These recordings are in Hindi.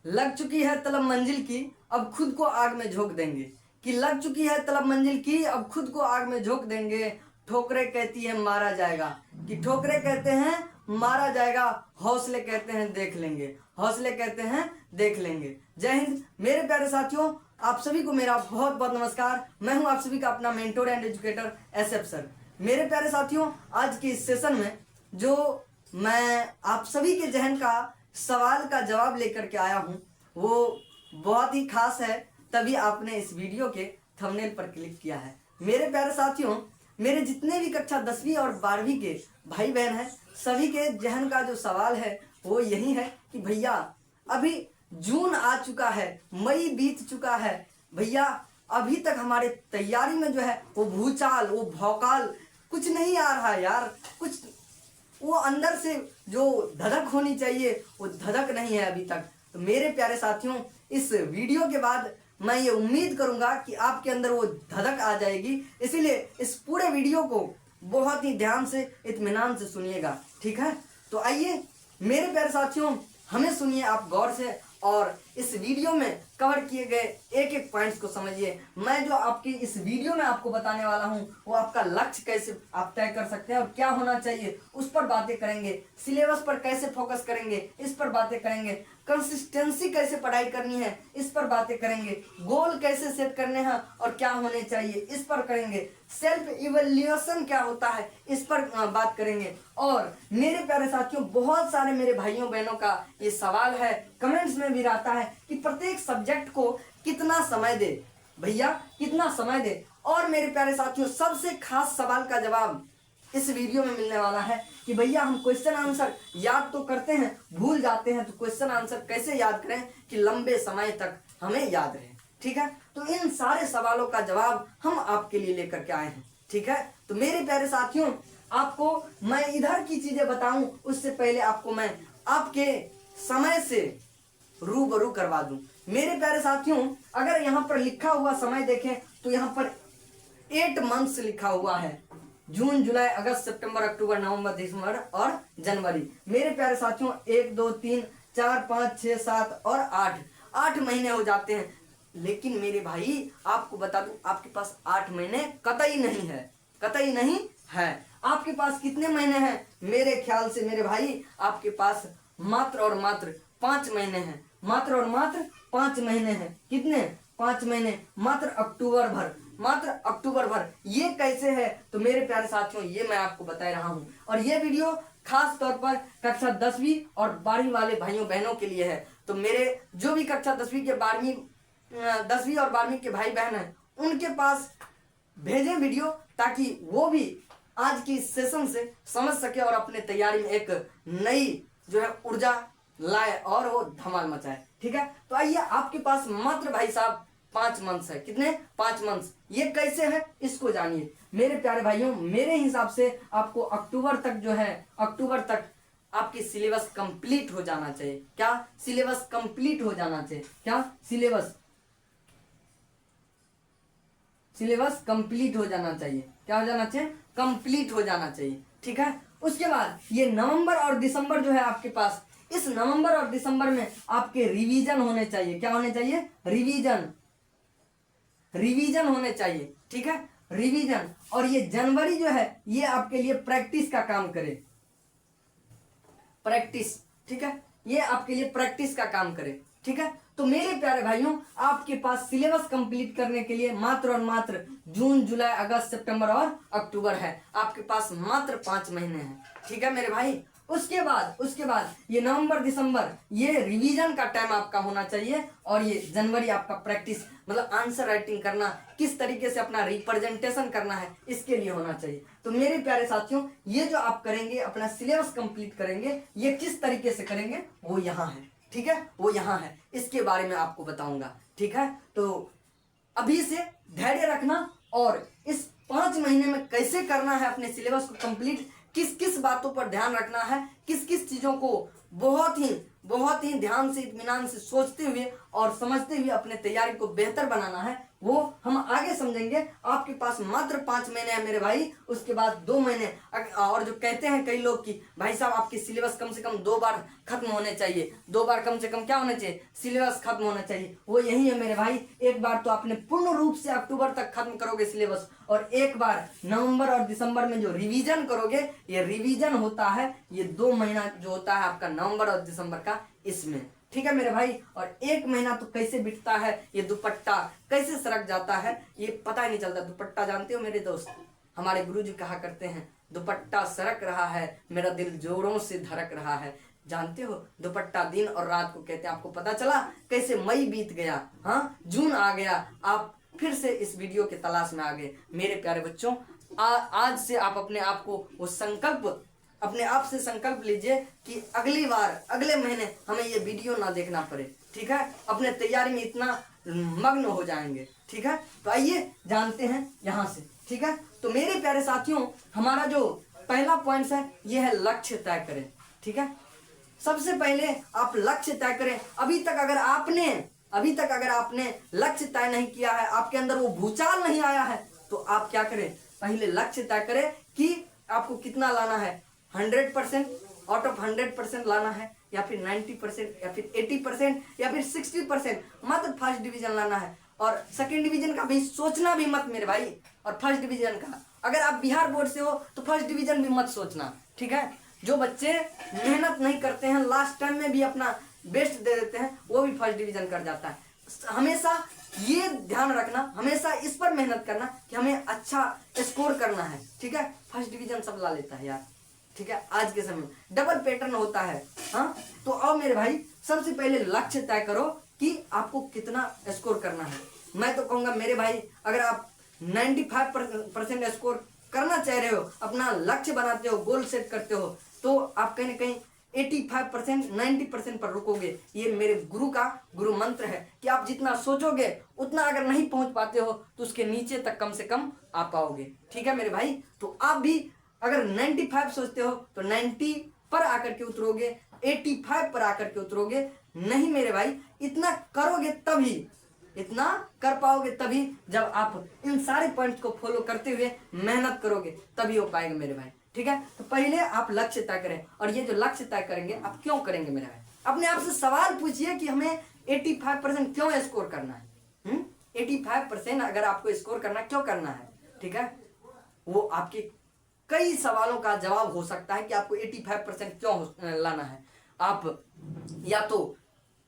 लग चुकी है तलब मंजिल की, अब खुद को आग में झोंक देंगे। कि लग चुकी है तलब मंजिल की, अब खुद को आग में झोंक देंगे। ठोकरे कहती है मारा जाएगा, कि ठोकरे कहते हैं मारा जाएगा, हौसले कहते हैं देख लेंगे, हौसले कहते हैं देख लेंगे। जय हिंद मेरे प्यारे साथियों, आप सभी को मेरा बहुत बहुत नमस्कार। मैं हूं आप सभी का अपना mentor and educator SF sir. मेरे प्यारे साथियों, आज के इस सेशन में जो मैं आप सभी के जहन का सवाल का जवाब लेकर के आया हूं वो बहुत ही खास है, तभी आपने इस वीडियो के थंबनेल पर क्लिक किया है। मेरे प्यारे साथियों, मेरे जितने भी कक्षा 10वीं और 12वीं के भाई बहन हैं, सभी के जहन का जो सवाल है वो यही है कि भैया अभी जून आ चुका है, मई बीत चुका है, भैया अभी तक हमारे तैयारी में जो है वो भूचाल, वो भौकाल कुछ नहीं आ रहा यार। कुछ वो अंदर से जो धधक होनी चाहिए वो धधक नहीं है अभी तक। तो मेरे प्यारे साथियों, इस वीडियो के बाद मैं ये उम्मीद करूंगा कि आपके अंदर वो धधक आ जाएगी, इसीलिए इस पूरे वीडियो को बहुत ही ध्यान से, इत्मीनान से सुनिएगा, ठीक है। तो आइए मेरे प्यारे साथियों, हमें सुनिए आप गौर से और इस वीडियो में कवर किए गए एक एक पॉइंट्स को समझिए। मैं जो आपकी इस वीडियो में आपको बताने वाला हूं वो आपका लक्ष्य कैसे आप तय कर सकते हैं और क्या होना चाहिए उस पर बातें करेंगे। सिलेबस पर कैसे फोकस करेंगे इस पर बातें करेंगे। कंसिस्टेंसी कैसे पढ़ाई करनी है इस पर बातें करेंगे। गोल कैसे सेट करने हैं और क्या होने चाहिए इस पर करेंगे। सेल्फ इवैल्यूएशन क्या होता है इस पर बात करेंगे। और मेरे प्यारे साथियों, बहुत सारे मेरे भाइयों बहनों का ये सवाल है, कमेंट्स में भी रहता है कि प्रत्येक सब्जेक्ट को कितना समय दे, भैया कितना समय दे। और मेरे प्यारे साथियों, सबसे खास सवाल का जवाब इस वीडियो में मिलने वाला है कि भैया हम क्वेश्चन आंसर याद तो करते हैं, भूल जाते हैं, तो क्वेश्चन आंसर कैसे याद करें कि लंबे समय तक हमें याद रहे, ठीक है। तो इन सारे सवालों का जवाब हम आपके लिए लेकर के आए हैं, ठीक है। तो मेरे प्यारे साथियों, आपको मैं इधर की चीजें बताऊं उससे पहले आपको मैं आपके समय से रूबरू करवा दूं। मेरे प्यारे साथियों, अगर यहाँ पर लिखा हुआ समय देखें तो यहाँ पर 8 मंथ्स लिखा हुआ है, जून जुलाई अगस्त सितंबर अक्टूबर नवंबर दिसंबर और जनवरी। मेरे प्यारे साथियों, 1 2 3 4 5 6 7 और 8 महीने हो जाते हैं। लेकिन मेरे भाई आपको बता दूं, आपके पास 8 महीने कतई नहीं है, कतई नहीं है। आपके पास कितने महीने हैं? मेरे ख्याल से मेरे भाई आपके पास मात्र और मात्र 5 महीने हैं, मात्र और मात्र 5 महीने हैं। कितने? 5 महीने, मात्र अक्टूबर भर, मात्र अक्टूबर भर। ये कैसे है? तो मेरे प्यारे साथियों, ये मैं आपको बता रहा हूं और ये वीडियो खास तौर पर कक्षा 10वीं और 12वीं वाले भाइयों बहनों के लिए है। तो मेरे जो भी कक्षा 10वीं और 12वीं के भाई बहन हैं उनके पास भेजें वीडियो, ताकि वो भी आज की इस सेशन से समझ सके और अपने तैयारी में एक नई जो है ऊर्जा लाए और वो धमाल मचाए, ठीक है। तो आइए, आपके पास मात्र भाई साहब 5 मंथ्स है। कितने? 5 मंथ्स। ये कैसे है इसको जानिए मेरे प्यारे भाइयों। मेरे हिसाब से आपको अक्टूबर तक जो है, अक्टूबर तक आपकी सिलेबस कंप्लीट हो जाना चाहिए। क्या? सिलेबस कंप्लीट हो जाना चाहिए। क्या? सिलेबस कंप्लीट हो जाना चाहिए। क्या हो जाना चाहिए? कंप्लीट हो जाना चाहिए, ठीक है। उसके बाद ये नवंबर और दिसंबर जो है आपके पास, इस नवंबर और दिसंबर में आपके रिवीजन होने चाहिए। क्या होने चाहिए? रिवीजन होने चाहिए, ठीक है, रिवीजन। और ये जनवरी जो है ये आपके लिए प्रैक्टिस का काम करे, प्रैक्टिस, ठीक है, ये आपके लिए प्रैक्टिस का काम करे, ठीक है। तो मेरे प्यारे भाइयों, आपके पास सिलेबस कंप्लीट करने के लिए मात्र और मात्र जून जुलाई अगस्त सितंबर और अक्टूबर है। आपके पास मात्र 5 महीने हैं, ठीक है मेरे भाई। उसके बाद ये नवंबर दिसंबर ये रिवीजन का टाइम आपका होना चाहिए और ये जनवरी आपका प्रैक्टिस, मतलब आंसर राइटिंग करना, किस तरीके से अपना रिप्रेजेंटेशन करना है, इसके लिए होना चाहिए। तो मेरे प्यारे साथियों, ये जो आप करेंगे, अपना सिलेबस कंप्लीट करेंगे, ये किस तरीके से करेंगे वो यहाँ है, ठीक है, वो यहाँ है। इसके बारे में आपको बताऊंगा, ठीक है। तो अभी से धैर्य रखना और इस 5 महीने में कैसे करना है अपने सिलेबस को कंप्लीट, किस किस बातों पर ध्यान रखना है, किस किस चीजों को बहुत ही ध्यान से, इत्मीनान से सोचते हुए और समझते हुए अपने तैयारी को बेहतर बनाना है, वो हम आगे समझेंगे। आपके पास मात्र 5 महीने है मेरे भाई, उसके बाद 2 महीने। और जो कहते हैं कई लोग कि भाई साहब आपकी सिलेबस कम से कम 2 बार खत्म होने चाहिए, 2 बार कम से कम क्या होना चाहिए, सिलेबस खत्म होना चाहिए। वो यही है मेरे भाई, एक बार तो आपने पूर्ण रूप से अक्टूबर तक खत्म करोगे सिलेबस, और एक बार नवंबर और दिसंबर में जो रिवीजन करोगे, ये रिवीजन होता है, ये 2 महीना जो होता है आपका नवंबर और दिसंबर का, इसमें। ठीक है मेरे भाई। और 1 महीना तो कैसे बीतता है, ये दुपट्टा कैसे सरक जाता है, ये पता ही नहीं चलता। दुपट्टा जानते हो मेरे दोस्त, हमारे गुरुजी कहा करते हैं, दुपट्टा सरक रहा है, मेरा दिल जोरों से धड़क रहा है। जानते हो दुपट्टा दिन और रात को कहते हैं। आपको पता चला कैसे मई बीत गया, हाँ जून आ गया, आप फिर से इस वीडियो के तलाश में आ गए। मेरे प्यारे बच्चों, आज से आप अपने आप को वो संकल्प, अपने आप से संकल्प लीजिए कि अगली बार अगले महीने हमें ये वीडियो ना देखना पड़े। ठीक है, अपने तैयारी में इतना मग्न हो जाएंगे। ठीक है, तो आइए जानते हैं यहाँ से। ठीक है, तो मेरे प्यारे साथियों, हमारा जो पहला पॉइंट है ये है लक्ष्य तय करें। ठीक है, सबसे पहले आप लक्ष्य तय करें। अभी तक अगर आपने लक्ष्य तय नहीं किया है, आपके अंदर वो भूचाल नहीं आया है, तो आप क्या करें, पहले लक्ष्य तय करें कि आपको कितना लाना है। 100% आउट ऑफ 100% लाना है, या फिर 90%, या फिर 80%, या फिर 60%, मात्र फर्स्ट डिवीजन लाना है। और सेकंड डिवीजन का भी सोचना भी मत मेरे भाई। और फर्स्ट डिवीजन का, अगर आप बिहार बोर्ड से हो तो फर्स्ट डिवीजन भी मत सोचना। ठीक है, जो बच्चे मेहनत नहीं करते हैं, लास्ट टाइम में भी अपना बेस्ट दे देते हैं, वो भी फर्स्ट डिवीजन कर जाता है। हमेशा ये ध्यान रखना, हमेशा इस पर मेहनत करना कि हमें अच्छा स्कोर करना है। ठीक है, फर्स्ट डिवीजन सब ला लेता है यार। ठीक है, आज के समय डबल पैटर्न होता है। हाँ, तो अब मेरे भाई सबसे पहले लक्ष्य तय करो कि आपको कितना स्कोर करना है। मैं तो कहूंगा मेरे भाई, अगर आप 95% स्कोर करना चाह रहे हो, अपना लक्ष्य बनाते हो, गोल सेट करते हो, तो आप कहीं ना कहीं 85%, 90% पर रुकोगे। ये मेरे गुरु मंत्र है कि आप जितना सोचोगे उतना अगर नहीं पहुंच पाते हो तो उसके नीचे तक कम से कम आ पाओगे। ठीक है मेरे भाई, तो आप भी अगर 95 सोचते हो तो 90 पर आकर के उतरोगे, 85 पर आकर के उतरोगे। नहीं मेरे भाई, इतना करोगे तभी, इतना कर पाओगे तभी, जब आप इन सारे पॉइंट्स को फॉलो करते हुए मेहनत करोगे, तभी हो पाएगा मेरे भाई। ठीक है, तो पहले आप लक्ष्य तय करें। और ये जो लक्ष्य तय करेंगे, आप क्यों करेंगे मेरे भाई, अपने आप से सवाल पूछिए कि हमें 85% क्यों स्कोर करना है। 85% अगर आपको स्कोर करना, क्यों करना है। ठीक है, वो आपके कई सवालों का जवाब हो सकता है कि आपको 85% क्यों लाना है। आप या तो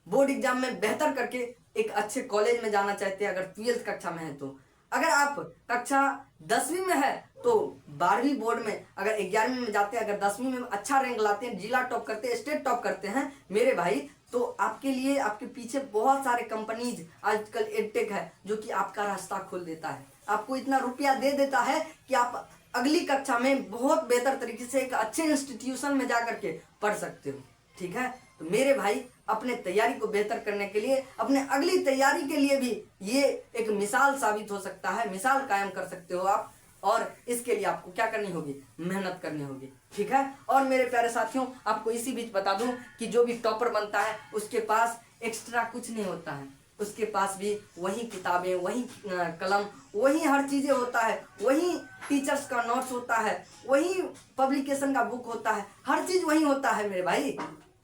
बोर्ड एग्जाम में बेहतर करके एक अच्छे कॉलेज में जाना चाहते हैं, अगर 12th कक्षा में है तो। अगर आप कक्षा 10वीं में है तो 12वीं बोर्ड में, अगर 11वीं में जाते हैं, अगर 10वीं में अच्छा रैंक लाते हैं, जिला टॉप करते हैं, स्टेट टॉप करते हैं मेरे भाई, तो आपके लिए, आपके पीछे बहुत सारे कंपनीज आजकल एडटेक है जो कि आपका रास्ता खोल देता है, आपको इतना रुपया दे देता है कि आप अगली कक्षा में बहुत बेहतर तरीके से एक अच्छे इंस्टीट्यूशन में जाकर के पढ़ सकते हो। ठीक है, तो मेरे भाई अपने तैयारी को बेहतर करने के लिए, अपने अगली तैयारी के लिए भी ये एक मिसाल साबित हो सकता है, मिसाल कायम कर सकते हो आप। और इसके लिए आपको क्या करनी होगी, मेहनत करनी होगी। ठीक है, और मेरे प्यारे साथियों, आपको इसी बीच बता दूं कि जो भी टॉपर बनता है उसके पास एक्स्ट्रा कुछ नहीं होता है, उसके पास भी वही किताबें, वही कलम, वही हर चीजें होता है, वही टीचर्स का नोट्स होता है, वही पब्लिकेशन का बुक होता है, हर चीज वही होता है मेरे भाई।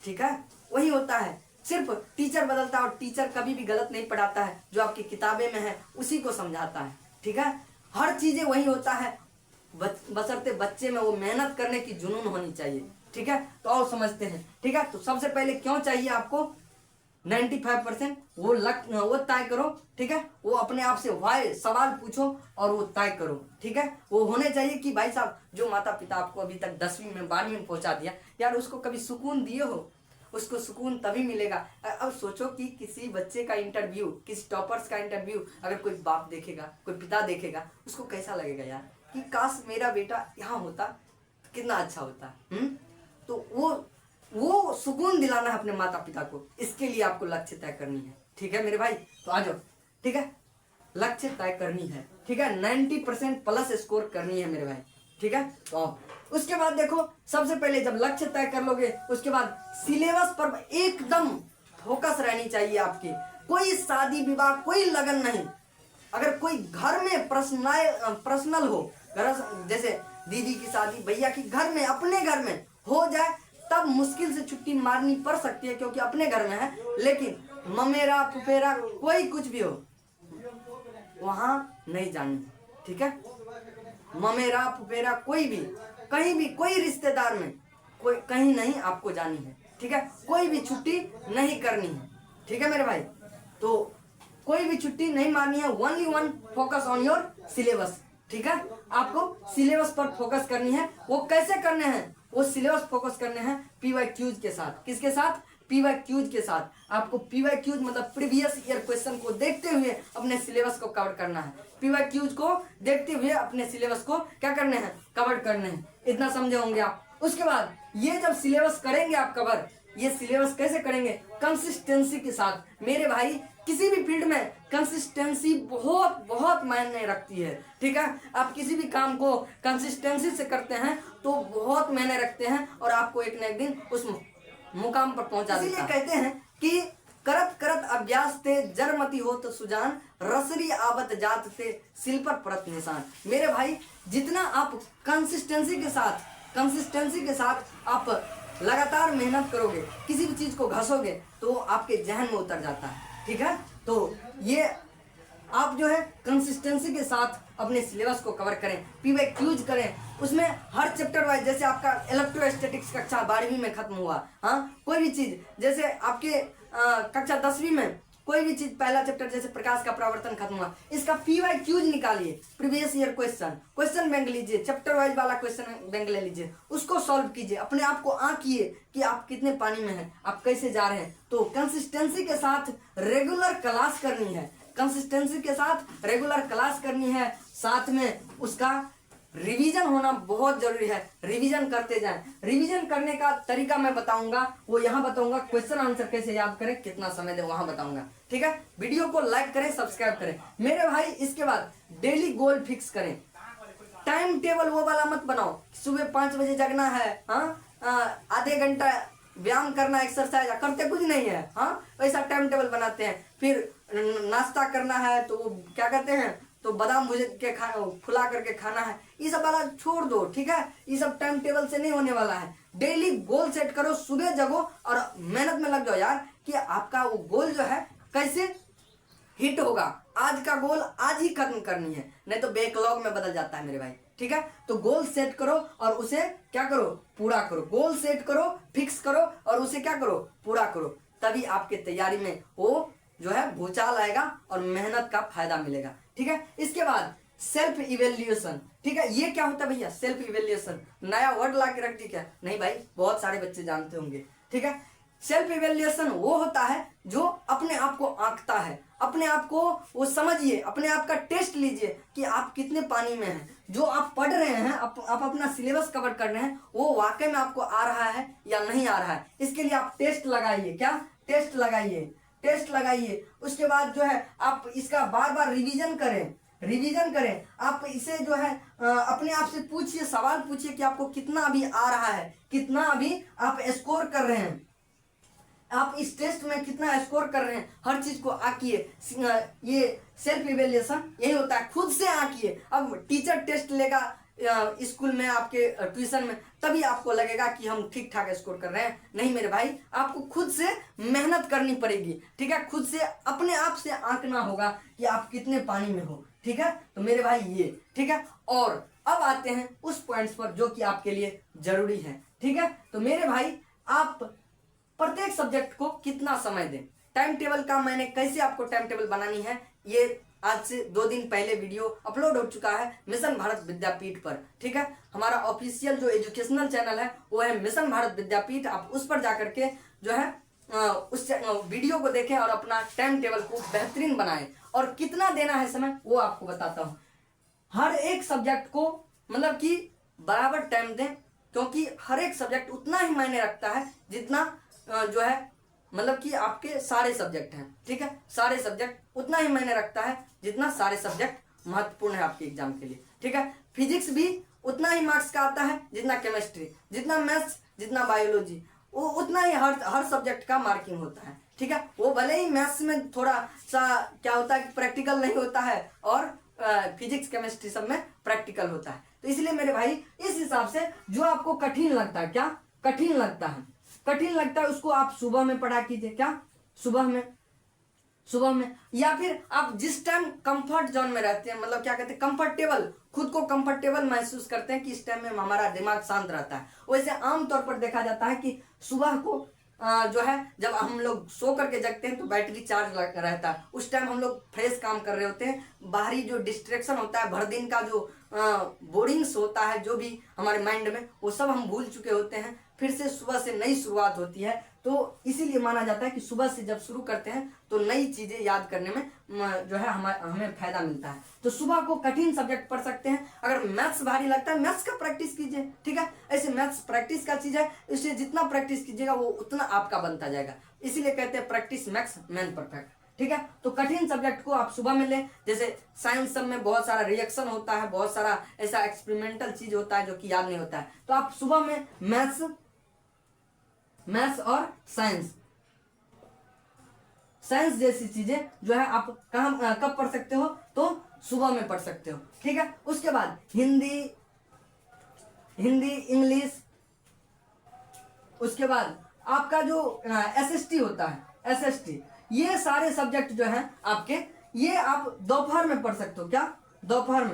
ठीक है, वही होता है, सिर्फ टीचर बदलता है, और टीचर कभी भी गलत नहीं पढ़ाता है, जो आपकी किताबें में है उसी को समझाता है। ठीक है, हर चीजें वही होता है, बशर्ते बच्चे में वो मेहनत करने की जुनून होनी चाहिए। ठीक है, तो और समझते हैं। ठीक है, तो सबसे पहले क्यों चाहिए आपको 95%, वो तय करो। ठीक है, वो अपने आप से वाई सवाल पूछो और वो तय करो। ठीक है, वो होने चाहिए कि भाई साहब, जो माता पिता आपको अभी तक 10वीं में 12वीं में पहुंचा दिया यार, उसको कभी सुकून दिए हो, उसको सुकून तभी मिलेगा। अब सोचो कि किसी बच्चे का इंटरव्यू, किसी टॉपर्स का इंटरव्यू अगर कोई बाप देखेगा, कोई पिता देखेगा, उसको कैसा लगेगा यार, कि काश मेरा बेटा यहाँ होता तो कितना अच्छा होता। तो वो सुकून दिलाना है अपने माता पिता को, इसके लिए आपको लक्ष्य तय करनी है। ठीक है मेरे भाई, तो आ जाओ। ठीक है, लक्ष्य तय करनी है। ठीक है, 90% प्लस स्कोर करनी है मेरे भाई। ठीक है, तो उसके बाद देखो, सबसे पहले जब लक्ष्य तय कर लोगे, उसके बाद सिलेबस पर एकदम फोकस रहनी चाहिए आपकी। कोई शादी विवाह, कोई लगन नहीं, अगर कोई घर में पर्सनल हो, घर जैसे दीदी की शादी, भैया की घर में, अपने घर में हो जाए, तब मुश्किल से छुट्टी मारनी पड़ सकती है क्योंकि अपने घर में है। लेकिन ममेरा फुफेरा कोई कुछ भी हो, वहां नहीं जानी, ठीक है। ममेरा फुफेरा कोई भी, कहीं भी, कोई रिश्तेदार में कोई कहीं नहीं आपको जानी है, ठीक है। कोई भी छुट्टी नहीं करनी है, ठीक है मेरे भाई। तो कोई भी छुट्टी नहीं मारनी है, only one focus on your syllabus, ठीक है। आपको सिलेबस पर फोकस करनी है। वो कैसे करने हैं? वो सिलेबस फोकस करने हैं PYQs के साथ। किसके साथ? PYQs के साथ। आपको PYQs मतलब प्रीवियस ईयर क्वेश्चन को देखते हुए अपने सिलेबस को कवर करना है। PYQs को देखते हुए अपने सिलेबस को क्या करने हैं? कवर करने हैं। इतना समझे होंगे आप। उसके बाद ये जब सिलेबस करेंगे आप कवर, ये सिलेबस कैसे करेंगे? कंसिस्टेंसी के साथ। मेरे भाई किसी भी फील्ड में कंसिस्टेंसी बहुत बहुत मायने रखती है, ठीक है। आप किसी भी काम को कंसिस्टेंसी से करते हैं तो बहुत मायने रखते हैं और आपको एक न एक दिन उस मुकाम पर पहुंचा देता है। इसीलिए कहते हैं कि करत करत अभ्यास ते जरमती हो तो सुजान, रसरी आवत जात ते सिल पर परत निशान। मेरे भाई जितना आप कंसिस्टेंसी के साथ आप लगातार मेहनत करोगे, किसी भी चीज को घसोगे तो आपके जहन में उतर जाता है, ठीक है। तो ये आप जो है कंसिस्टेंसी के साथ अपने सिलेबस को कवर करें, PYQs करें। उसमें हर चैप्टर वाइज, जैसे आपका इलेक्ट्रोस्टैटिक्स कक्षा 12वीं में खत्म हुआ, हाँ, कोई भी चीज, जैसे आपके कक्षा 10वीं में कोई भी चीज, पहला चैप्टर जैसे प्रकाश का परावर्तन खत्म हुआ, इसका PYQs निकालिए, प्रीवियस ईयर क्वेश्चन बैंक लीजिए, चैप्टर वाइज वाला क्वेश्चन बैंक ले लीजिए, उसको सॉल्व कीजिए, अपने आप को आंकिए कि आप कितने पानी में हैं, आप कैसे जा रहे हैं। तो कंसिस्टेंसी के साथ रेगुलर क्लास करनी है, कंसिस्टेंसी के साथ रेगुलर क्लास करनी है, साथ में उसका रिवीजन होना बहुत जरूरी है। रिवीजन करते जाएं। रिवीजन करने का तरीका मैं बताऊंगा, वो यहाँ बताऊंगा। क्वेश्चन आंसर कैसे याद करें, कितना समय दें, वहां बताऊंगा, ठीक है। वीडियो को लाइक करें, सब्सक्राइब करें मेरे भाई। इसके बाद डेली गोल फिक्स करें। टाइम टेबल वो वाला मत बनाओ, सुबह 5 बजे जगना है, हाँ, आधे घंटा व्यायाम करना, एक्सरसाइज करते कुछ नहीं है, हाँ, वैसा टाइम टेबल बनाते हैं। फिर नाश्ता करना है तो वो क्या कहते हैं, तो बादाम भुज के फुला करके खाना है, ये सब वाला छोड़ दो, ठीक है। ये सब टाइम टेबल से नहीं होने वाला है। डेली गोल सेट करो, सुबह जगो और मेहनत में लग जाओ यार, कि आपका वो गोल जो है कैसे हिट होगा। आज का गोल आज ही खत्म करनी है, नहीं तो बैकलॉग में बदल जाता है मेरे भाई, ठीक है। तो गोल सेट करो और उसे क्या करो, पूरा करो। गोल सेट करो, फिक्स करो और उसे क्या करो, पूरा करो। तभी आपके तैयारी में वो जो है भूचाल आएगा और मेहनत का फायदा मिलेगा, ठीक है। इसके बाद सेल्फ इवेल्युएशन, ठीक है। ये क्या होता है भैया? सेल्फ इवेल्युएशन नया वर्ड ला के रख दी क्या? नहीं भाई, बहुत सारे बच्चे जानते होंगे, ठीक है। सेल्फ इवेल्युएशन वो होता है जो अपने आप को आंकता है, अपने आप को वो समझिए, अपने आप का टेस्ट लीजिए कि आप कितने पानी में हैं। जो आप पढ़ रहे हैं, आप अपना सिलेबस कवर कर रहे हैं, वो वाकई में आपको आ रहा है या नहीं आ रहा है। इसके लिए आप टेस्ट लगाइए। क्या? टेस्ट लगाइए। उसके बाद जो है आप इसका बार बार रिवीजन करें। आप इसे जो है अपने आप से पूछिए, सवाल पूछिए कि आपको कितना अभी आ रहा है, कितना अभी आप स्कोर कर रहे हैं, आप इस टेस्ट में कितना स्कोर कर रहे हैं। हर चीज को आंकिए। ये सेल्फ इवेल्युएशन यही होता है, खुद से आंकिए। अब टीचर टेस्ट लेगा स्कूल में, आपके ट्यूशन में, तभी आपको लगेगा कि हम ठीक ठाक स्कोर कर रहे हैं। नहीं मेरे भाई, आपको खुद से मेहनत करनी पड़ेगी, ठीक है। खुद से अपने आप से आंकना होगा कि आप कितने पानी में हो, ठीक है। तो मेरे भाई ये, ठीक है। और अब आते हैं उस पॉइंट्स पर जो कि आपके लिए जरूरी है, ठीक है। तो मेरे भाई, आप प्रत्येक सब्जेक्ट को कितना समय दें। टाइम टेबल का मैंने कैसे आपको टाइम टेबल बनानी है, ये आज से 2 दिन पहले वीडियो अपलोड हो चुका है मिशन भारत विद्यापीठ पर, ठीक है। हमारा ऑफिशियल जो एजुकेशनल चैनल है वो है मिशन भारत विद्यापीठ। आप उस पर जाकर के जो है उस वीडियो को देखें और अपना टाइम टेबल को बेहतरीन बनाएं। और कितना देना है समय वो आपको बताता हूँ। हर एक सब्जेक्ट को मतलब कि बराबर टाइम दें, क्योंकि हर एक सब्जेक्ट उतना ही मायने रखता है जितना जो है मतलब कि आपके सारे सब्जेक्ट हैं, ठीक है। सारे सब्जेक्ट उतना ही मायने रखता है जितना सारे सब्जेक्ट महत्वपूर्ण है आपके एग्जाम के लिए, ठीक है। फिजिक्स भी उतना ही मार्क्स का आता है जितना केमिस्ट्री, जितना मैथ्स, जितना बायोलॉजी, वो उतना ही हर सब्जेक्ट का मार्किंग होता है, ठीक है। वो तो भले ही मैथ्स में थोड़ा सा क्या होता है कि प्रैक्टिकल नहीं होता है और फिजिक्स केमिस्ट्री सब में प्रैक्टिकल होता है। तो इसलिए मेरे भाई इस हिसाब से जो आपको कठिन लगता है, क्या कठिन लगता है उसको आप सुबह में पढ़ा कीजिए। क्या सुबह में या फिर आप जिस टाइम कंफर्ट जोन में रहते हैं, मतलब क्या कहते हैं कंफर्टेबल, खुद को कंफर्टेबल महसूस करते हैं कि इस टाइम में हमारा दिमाग शांत रहता है। वैसे आमतौर पर देखा जाता है कि सुबह को जो है जब हम लोग सो करके जगते हैं तो बैटरी चार्ज रहता है, उस टाइम हम लोग फ्रेश काम कर रहे होते हैं, बाहरी जो डिस्ट्रैक्शन होता है, भर दिन का जो बोरिंग्स होता है जो भी हमारे माइंड में, वो सब हम भूल चुके होते हैं। फिर से सुबह से नई शुरुआत होती है, तो इसीलिए माना जाता है कि सुबह से जब शुरू करते हैं तो नई चीजें याद करने में जो है हमें फायदा मिलता है। तो सुबह को कठिन सब्जेक्ट पढ़ सकते हैं। अगर मैथ्स भारी लगता है, मैथ्स का प्रैक्टिस कीजिए, ठीक है। ऐसे मैथ्स प्रैक्टिस का चीज है, इसे जितना प्रैक्टिस कीजिएगा वो उतना आपका बनता जाएगा। इसीलिए कहते हैं प्रैक्टिस मैक्स मैन परफेक्ट, ठीक है। तो कठिन सब्जेक्ट को आप सुबह में लें। जैसे साइंस सब में बहुत सारा रिएक्शन होता है, बहुत सारा ऐसा एक्सपेरिमेंटल चीज होता है जो कि याद नहीं होता है, तो आप सुबह में मैथ्स और साइंस जैसी चीजें जो है आप कब पढ़ सकते हो, तो सुबह में पढ़ सकते हो, ठीक है। उसके बाद हिंदी इंग्लिश, उसके बाद आपका जो एसएसटी होता है, एसएसटी, ये सारे सब्जेक्ट जो है आपके, ये आप दोपहर में पढ़ सकते हो। क्या दोपहर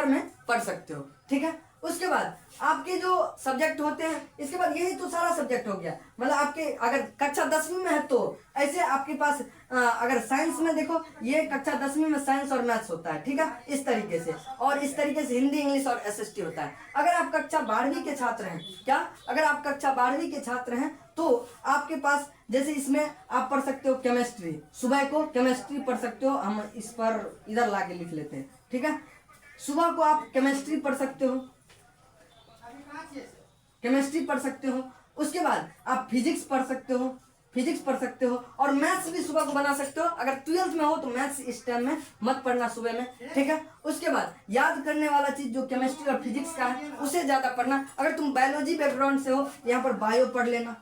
में पढ़ सकते हो, ठीक है। उसके बाद आपके जो सब्जेक्ट होते हैं, इसके बाद यही तो सारा सब्जेक्ट हो गया। मतलब आपके अगर कक्षा 10वीं में है तो ऐसे आपके पास अगर साइंस में देखो, ये कक्षा 10वीं में साइंस और मैथ्स होता है, ठीक है, इस तरीके से। और इस तरीके से हिंदी इंग्लिश और एसएसटी होता है। अगर आप कक्षा 12वीं के छात्र हैं, क्या अगर आप कक्षा 12वीं के छात्र हैं तो आपके पास जैसे इसमें आप पढ़ सकते हो केमिस्ट्री, सुबह को केमिस्ट्री पढ़ सकते हो। हम इस पर इधर लाके लिख लेते हैं, ठीक है। सुबह को आप केमिस्ट्री पढ़ सकते हो, उसके बाद आप फिजिक्स पढ़ सकते हो और मैथ्स भी सुबह को बना सकते हो। अगर 12th में हो तो मैथ्स इस टाइम में मत पढ़ना सुबह में, ठीक है। उसके बाद याद करने वाला चीज जो केमिस्ट्री और फिजिक्स का है उसे ज्यादा पढ़ना। अगर तुम बायोलॉजी बैकग्राउंड से हो, यहाँ पर बायो पढ़ लेना,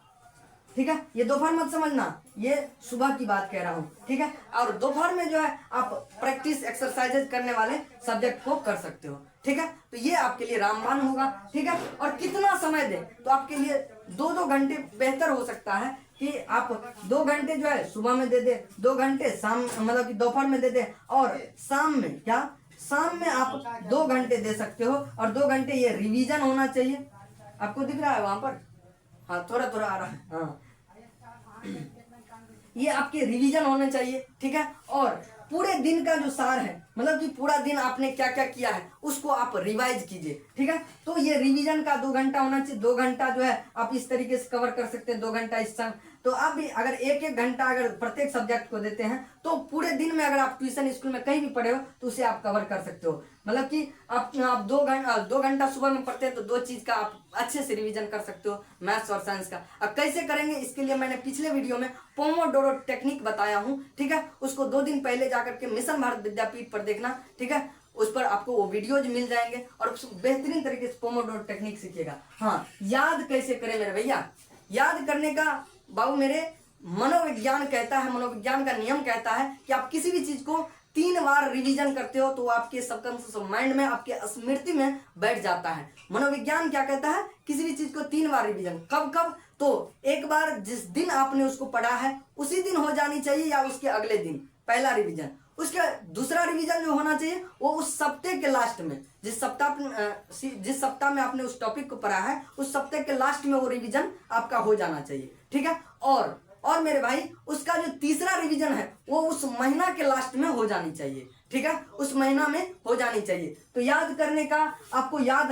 ठीक है। ये दोपहर मत समझना, ये सुबह की बात कह रहा हूँ, ठीक है। और दोपहर में जो है आप प्रैक्टिस एक्सरसाइजेज करने वाले सब्जेक्ट को कर सकते हो, ठीक है। तो ये आपके लिए रामबाण होगा, ठीक है। और कितना समय दे, तो आपके लिए 2-2 घंटे बेहतर हो सकता है कि आप 2 घंटे जो है सुबह में दे दे, 2 घंटे शाम मतलब कि दोपहर में दे दे, और शाम में आप 2 घंटे दे सकते हो। और 2 घंटे ये रिवीजन होना चाहिए। आपको दिख रहा है वहां पर, हाँ थोड़ा आ रहा है, हाँ ये आपके रिवीजन होने चाहिए, ठीक है। और पूरे दिन का जो सार है, मतलब कि पूरा दिन आपने क्या क्या किया है उसको आप रिवाइज कीजिए, ठीक है। तो ये रिवीजन का 2 घंटा होना चाहिए। 2 घंटा जो है आप इस तरीके से कवर कर सकते हैं, 2 घंटा इस समय। तो आप भी अगर 1-1 घंटा अगर प्रत्येक सब्जेक्ट को देते हैं तो पूरे दिन में अगर आप ट्यूशन स्कूल में कहीं भी पढ़े हो तो उसे आप कवर कर सकते हो। मतलब कि आप 2 घंटा सुबह में पढ़ते हैं तो 2 चीज का आप अच्छे से रिवीजन कर सकते हो, मैथ्स और साइंस का। अब कैसे करेंगे इसके लिए मैंने पिछले वीडियो में पोमोडोरो टेक्निक बताया हूँ, ठीक है। उसको 2 दिन पहले जाकर के मिशन भारत विद्यापीठ पर देखना, ठीक है। उस पर आपको वो वीडियोज मिल जाएंगे और बेहतरीन तरीके से पोमोडोरो टेक्निक सीखिएगा। हाँ, याद कैसे करें मेरे भैया, याद करने का बाबू मेरे मनोविज्ञान कहता है, मनोविज्ञान का नियम कहता है कि आप किसी भी चीज को 3 बार रिवीजन करते हो तो आपके सबकॉन्शियस माइंड में, आपके स्मृति में बैठ जाता है। मनोविज्ञान क्या कहता है, किसी भी चीज को 3 बार रिवीजन। कब तो एक बार जिस दिन आपने उसको पढ़ा है उसी दिन हो जानी चाहिए या उसके अगले दिन, पहला रिवीजन। उसका दूसरा रिवीजन जो होना चाहिए वो उस सप्ताह के लास्ट में, जिस सप्ताह में आपने उस टॉपिक को पढ़ा है उस सप्ताह के लास्ट में वो रिवीजन आपका हो जाना चाहिए, ठीक है। और मेरे भाई उसका जो तीसरा रिवीजन है वो उस महीना के लास्ट में हो जानी चाहिए, ठीक है, उस महीना में हो जानी चाहिए। तो याद करने का, आपको याद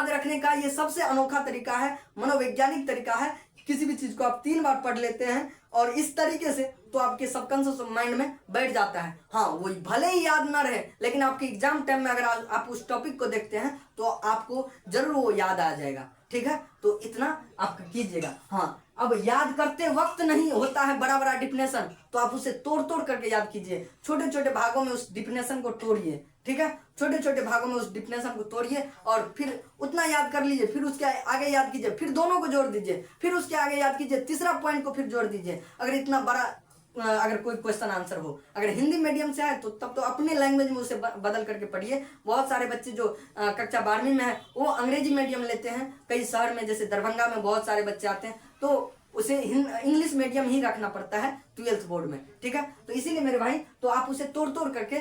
रखने का ये सबसे अनोखा तरीका है, मनोवैज्ञानिक तरीका है। किसी भी चीज को आप 3 बार पढ़ लेते हैं और इस तरीके से तो आपके सबकॉन्शियस माइंड में बैठ जाता है। हाँ, वो भले ही याद ना रहे लेकिन आपके एग्जाम टाइम में अगर आप उस टॉपिक को देखते हैं तो आपको जरूर वो याद आ जाएगा, ठीक है। तो इतना आप कीजिएगा। हाँ, अब याद करते वक्त नहीं होता है बड़ा डिफिनेशन, तो आप उसे तोड़ करके याद कीजिए, छोटे छोटे भागों में उस डिफिनेशन को तोड़िए, ठीक है। छोटे छोटे भागों में उस डिफिनेशन को तोड़िए और फिर उतना याद कर लीजिए, फिर उसके आगे याद कीजिए, फिर दोनों को जोड़ दीजिए, फिर उसके आगे याद कीजिए, तीसरा पॉइंट को फिर जोड़ दीजिए। अगर इतना बड़ा अगर कोई क्वेश्चन आंसर हो, अगर हिंदी मीडियम से आए तो तब तो अपने लैंग्वेज में उसे बदल करके पढ़िए। बहुत सारे बच्चे जो कक्षा 12वीं में है वो अंग्रेजी मीडियम लेते हैं, कई शहर में जैसे दरभंगा में बहुत सारे बच्चे आते हैं, तो उसे इंग्लिश मीडियम ही रखना पड़ता है 12th बोर्ड में, ठीक है। तो इसीलिए मेरे भाई, तो आप उसे तोड़ तोड़ करके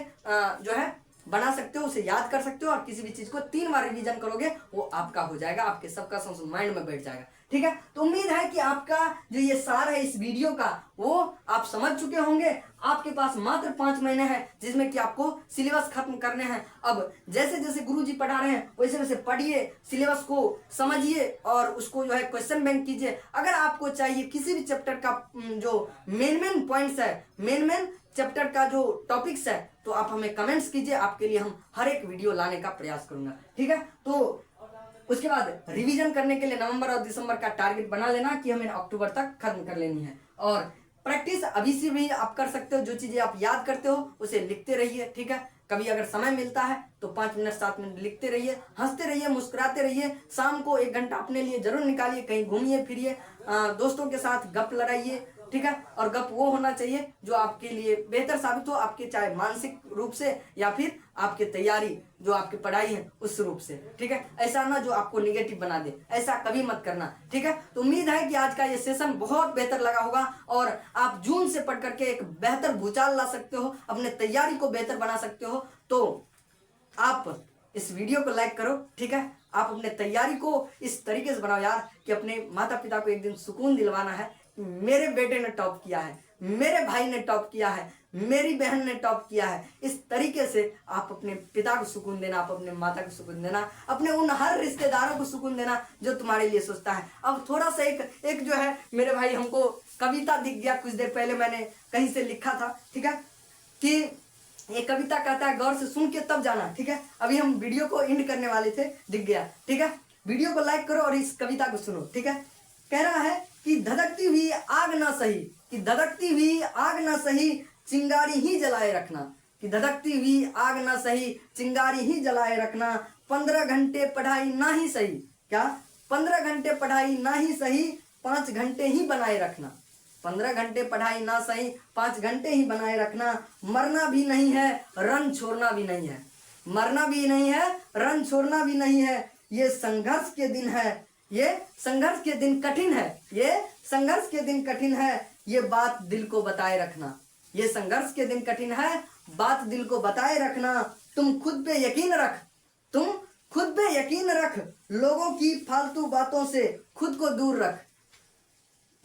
जो है बना सकते हो, उसे याद कर सकते हो, और किसी भी चीज को 3 बार रिवीजन करोगे वो आपका हो जाएगा, आपके सबका माइंड में बैठ जाएगा, ठीक है। तो उम्मीद है कि आपका जो ये सार है इस वीडियो का वो आप समझ चुके होंगे। आपके पास मात्र 5 महीने हैं जिसमें कि आपको सिलेबस खत्म करने हैं। अब जैसे जैसे गुरुजी पढ़ा रहे हैं वैसे वैसे पढ़िए, सिलेबस को समझिए और उसको जो है क्वेश्चन बैंक कीजिए। अगर आपको चाहिए किसी भी चैप्टर का जो मेन पॉइंट्स है, मेन चैप्टर का जो टॉपिक्स है, तो आप हमें कमेंट्स कीजिए, आपके लिए हम हर एक वीडियो लाने का प्रयास करूंगा, ठीक है। तो उसके बाद रिवीजन करने के लिए नवंबर और दिसंबर का टारगेट बना लेना कि हमें अक्टूबर तक खत्म कर लेनी है। और प्रैक्टिस अभी से भी आप कर सकते हो, जो चीजें आप याद करते हो उसे लिखते रहिए, ठीक है। कभी अगर समय मिलता है तो 5 मिनट 7 मिनट लिखते रहिए, हंसते रहिए, मुस्कुराते रहिए। शाम को 1 घंटा अपने लिए जरूर निकालिए, कहीं घूमिए फिरिए, दोस्तों के साथ गप लड़ाइए, ठीक है। और गप वो होना चाहिए जो आपके लिए बेहतर साबित हो, आपके चाहे मानसिक रूप से या फिर आपकी तैयारी जो आपकी पढ़ाई है उस रूप से, ठीक है। ऐसा ना जो आपको निगेटिव बना दे, ऐसा कभी मत करना, ठीक है। तो उम्मीद है कि आज का ये सेशन बहुत बेहतर लगा होगा और आप जून से पढ़ करके एक बेहतर भूचाल ला सकते हो, अपने तैयारी को बेहतर बना सकते हो। तो आप इस वीडियो को लाइक करो, ठीक है। आप अपने तैयारी को इस तरीके से बनाओ यार कि अपने माता पिता को एक दिन सुकून दिलवाना है, मेरे बेटे ने टॉप किया है, मेरे भाई ने टॉप किया है, मेरी बहन ने टॉप किया है। इस तरीके से आप अपने पिता को सुकून देना, आप अपने माता को सुकून देना, अपने उन हर रिश्तेदारों को सुकून देना जो तुम्हारे लिए सोचता है। अब थोड़ा सा एक जो है मेरे भाई, हमको कविता दिख गया कुछ देर पहले, मैंने कहीं से लिखा था, ठीक है, कि ये कविता कहता है गौर से सुन के तब जाना, ठीक है। अभी हम वीडियो को एंड करने वाले थे, दिख गया, ठीक है। वीडियो को लाइक करो और इस कविता को सुनो, ठीक है। कह रहा है कि धधकती हुई आग ना सही, कि धधकती हुई आग ना सही, चिंगारी ही जलाए रखना, कि धधकती हुई आग ना सही, चिंगारी ही जलाए रखना। 15 घंटे पढ़ाई ना ही सही, क्या 15 घंटे पढ़ाई ना ही सही, 5 घंटे ही बनाए रखना। 15 घंटे पढ़ाई ना सही, 5 घंटे ही बनाए रखना। मरना भी नहीं है, रन छोड़ना भी नहीं है, मरना भी नहीं है, रन छोड़ना भी नहीं है। ये संघर्ष के दिन है, ये संघर्ष के दिन कठिन है, ये संघर्ष के दिन कठिन है, ये बात दिल को बताए रखना। ये संघर्ष के दिन कठिन है, बात दिल को बताए रखना। तुम खुद पे यकीन रख, तुम खुद पे यकीन रख, लोगों की फालतू बातों से खुद को दूर रख,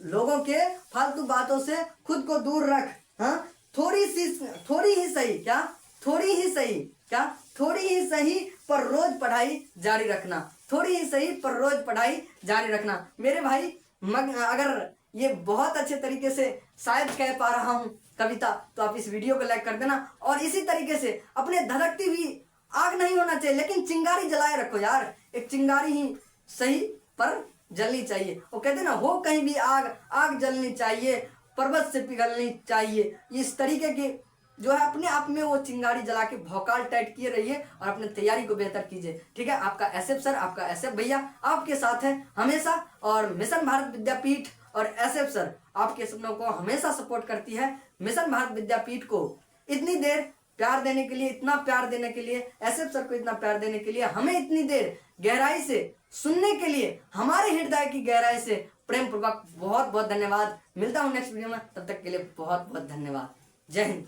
लोगों के फालतू बातों से खुद को दूर रख। हाँ, थोड़ी ही सही, क्या थोड़ी ही सही, क्या थोड़ी ही सही, पर रोज पढ़ाई जारी रखना। थोड़ी ही सही पर रोज पढ़ाई जारी रखना। मेरे भाई, अगर ये बहुत अच्छे तरीके से शायद कह पा रहा हूँ कविता, तो आप इस वीडियो को लाइक कर देना। और इसी तरीके से अपने धधकती हुई आग नहीं होना चाहिए, लेकिन चिंगारी जलाए रखो यार, एक चिंगारी ही सही पर जलनी चाहिए। वो कहते ना, हो कहीं भी आग, आग जलनी चाहिए, पर्वत से पिघलनी चाहिए। इस तरीके की जो है अपने आप में वो चिंगारी जला के भौकाल टाइट किए रहिए और अपने तैयारी को बेहतर कीजिए, ठीक है। आपका एसएफ सर, आपका एसएफ भैया आपके साथ है हमेशा, और मिशन भारत विद्यापीठ और एसएफ सर आपके सपनों को हमेशा सपोर्ट करती है। मिशन भारत विद्यापीठ को इतनी देर प्यार देने के लिए, इतना प्यार देने के लिए, एसएफ सर को इतना प्यार देने के लिए, हमें इतनी देर गहराई से सुनने के लिए, हमारे हृदय की गहराई से प्रेम पूर्वक बहुत बहुत धन्यवाद। मिलता हूँ नेक्स्ट वीडियो में, तब तक के लिए बहुत बहुत धन्यवाद। जय हिंद।